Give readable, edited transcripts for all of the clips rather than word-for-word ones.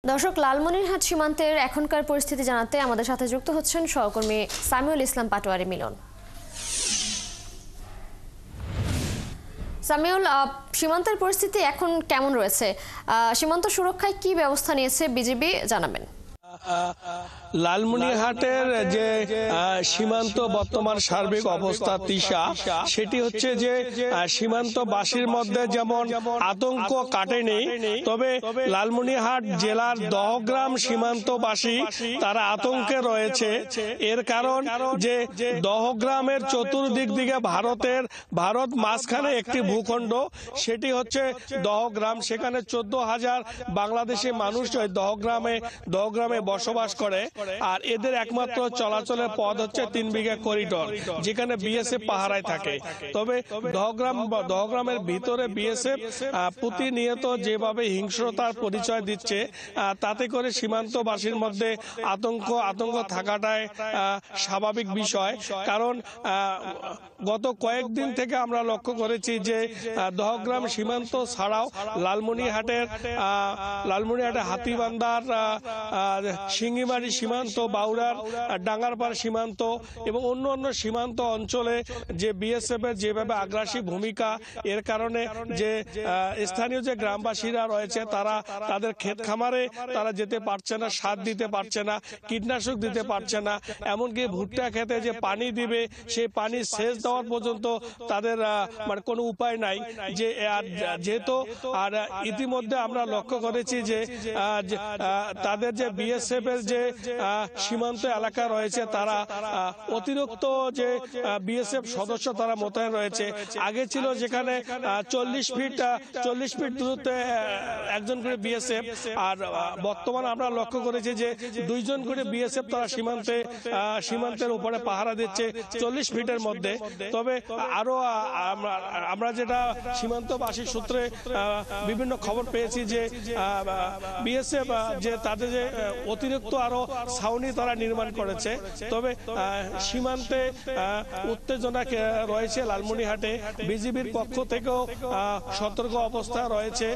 দর্শক, লালমনিরহাট সীমান্তের এখনকার পরিস্থিতি জানাতে আমাদের সাথে যুক্ত হচ্ছেন সহকর্মী সামিউল ইসলাম পাটোয়ারি মিলন। সামিউল, সীমান্তের পরিস্থিতি এখন কেমন রয়েছে? সীমান্ত সুরক্ষায় কি ব্যবস্থা নিয়েছে বিজিবি, জানাবেন। লালমনিরহাটের যে সীমান্ত বর্তমান সার্বিক অবস্থা তিশা, সেটি হচ্ছে যে সীমান্তবাসীর মধ্যে যেমন আতঙ্ক কাটেনি, তবে লালমনিরহাট জেলার দহগ্রাম সীমান্তবাসী তারা আতঙ্কে রয়েছে। এর কারণ যে দহগ্রামের চতুর্দিক দিকে ভারত মাঝখানে একটি ভূখণ্ড, সেটি হচ্ছে দহগ্রাম। সেখানে 14,000 বাংলাদেশি মানুষ ওই দহগ্রামে বসবাস করে। আর এদের একমাত্র চলাচলের পথ হচ্ছে 3 বিঘা করিডোর, যেখানে বিএসএফ পাহারায় থাকে। তবে দহগ্রামের ভিতরে বিএসএফ প্রতিনিয়ত যেভাবে হিংস্রতার পরিচয় দিচ্ছে, তাতে করে সীমান্তবাসীর মধ্যে আতঙ্ক থাকাটাই স্বাভাবিক বিষয়। কারণ গত কয়েকদিন থেকে আমরা লক্ষ্য করেছি যে দহগ্রাম সীমান্ত ছাড়াও লালমনিরহাটের হাতিবান্ধার সিঙ্গিমারি সীমান্ত, বাউরার ডাঙ্গারপাড় সীমান্ত এবং অন্য সীমান্ত অঞ্চলে যে বিএসএফ এর যেভাবে আগ্রাসী ভূমিকা, এর কারণে যে স্থানীয় যে গ্রামবাসীরা রয়েছে তারা তাদের ক্ষেত খামারে তারা যেতে পারছে না, সার দিতে পারছে না, কীটনাশক দিতে পারছে না। এমনকি ভুট্টা খেতে যে পানি দিবে, সেই পানি সেচ দেওয়ার পর্যন্ত তাদের মানে কোনো উপায় নাই। যেহেতু আর ইতিমধ্যে আমরা লক্ষ্য করেছি যে তাদের যে বিএসএফ এর যে সীমান্ত এলাকা রয়েছে, তারা অতিরিক্ত যে বিএসএফ সদস্য তারা মোতায়েন রয়েছে। আগে ছিল যেখানে 40 ফিট দূরত্বে একজন করে বিএসএফ, আর বর্তমানে আমরা লক্ষ্য করেছি যে 2 জন করে বিএসএফ তারা সীমান্তের উপরে পাহারা দিচ্ছে 40 ফিটের মধ্যে। তবে আরো আমরা যেটা সীমান্তবাসী সূত্রে বিভিন্ন খবর পেয়েছি যে বিএসএফ যে তাদের যে অতিরিক্ত আরো ছাউনি তারা নির্মাণ করেছে। তবে সীমান্তে উত্তেজনা রয়েছে। লালমনিরহাটে বিজিবির পক্ষ থেকেও সতর্ক অবস্থা রয়েছে।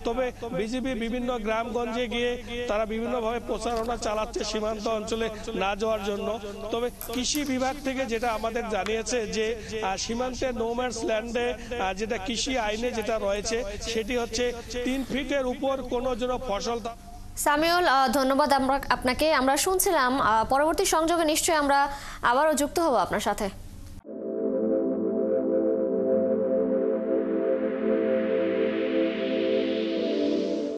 তবে বিজিবি বিভিন্ন গ্রামগঞ্জে গিয়ে তারা বিভিন্নভাবে প্রচারণা চালাচ্ছে সীমান্ত অঞ্চলে না যাওয়ার জন্য। তবে কৃষি বিভাগ থেকে যেটা আমাদের জানিয়েছে যে সীমান্তে নোম্যান্স ল্যান্ডে যেটা কৃষি আইনে যেটা রয়েছে, সেটি হচ্ছে 3 ফিটের উপর কোনো যেন ফসল। সামিউল, ধন্যবাদ আপনাকে। আমরা শুনছিলাম, পরবর্তী সংযোগে নিশ্চয়ই আমরা আবারও যুক্ত হব আপনার সাথে।